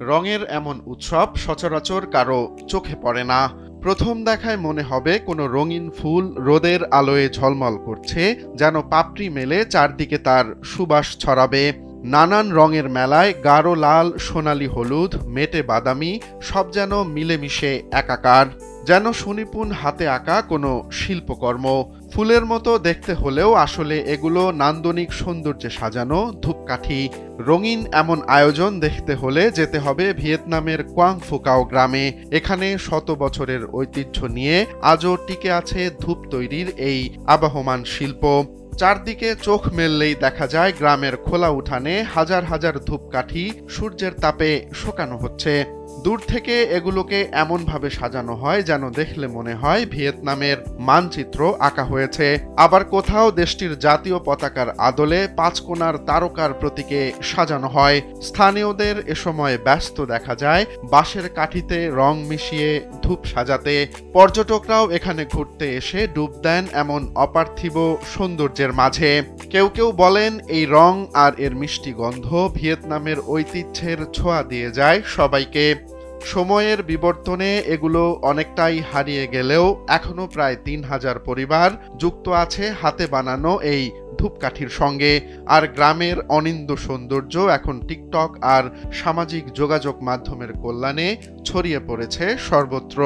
রঙের এমন উৎসব সচরাচর কারো চোখে পড়ে না। প্রথম দেখায় মনে হবে কোনো রঙিন ফুল রোদের আলোয় ঝলমল করছে, যেন পাপড়ি মেলে চারদিকে তার সুবাস ছড়াবে। নানান রঙের মেলায় গাঢ় লাল, সোনালি হলুদ, মেটে বাদামি সব যেন মিলেমিশে একাকার, যেন সুনিপুণ হাতে আঁকা কোনো শিল্পকর্ম। ফুলের মতো দেখতে হলেও আসলে এগুলো নান্দনিক সৌন্দর্যে সাজানো ধূপকাঠি। রঙিন এমন আয়োজন দেখতে হলে যেতে হবে ভিয়েতনামের কোয়াং ফুকাও গ্রামে। এখানে শত বছরের ঐতিহ্য নিয়ে আজও টিকে আছে ধূপ তৈরির এই আবহমান শিল্প। চারদিকে চোখ মেললেই দেখা যায় গ্রামের খোলা উঠানে হাজার হাজার ধূপকাঠি সূর্যের তাপে শোকানো হচ্ছে। দূর থেকে এগুলোকে এমনভাবে সাজানো হয় যেন দেখলে মনে হয় ভিয়েতনামের মানচিত্র আঁকা হয়েছে। আবার কোথাও দেশটির জাতীয় পতাকার আদলে পাঁচকোণার তারকার প্রতীকে সাজানো হয়। স্থানীয়দের এ সময় ব্যস্ত দেখা যায় বাঁশের কাঠিতে রং মিশিয়ে ধূপ সাজাতে। পর্যটকরাও এখানে ঘুরতে এসে ডুব দেন এমন অপার্থিব সৌন্দর্যের মাঝে। কেউ কেউ বলেন এই রং আর এর মিষ্টি গন্ধ ভিয়েতনামের ঐতিহ্যের ছোঁয়া দিয়ে যায় সবাইকে। সময়ের বিবর্তনে এগুলো অনেকটাই হারিয়ে গেলেও এখনো প্রায় ৩,০০০ পরিবার যুক্ত আছে হাতে বানানো এই ধূপকাঠির সঙ্গে। আর গ্রামের অনিন্দ্য সৌন্দর্য এখন টিকটক আর সামাজিক যোগাযোগ মাধ্যমের কল্যাণে ছড়িয়ে পড়েছে সর্বত্র।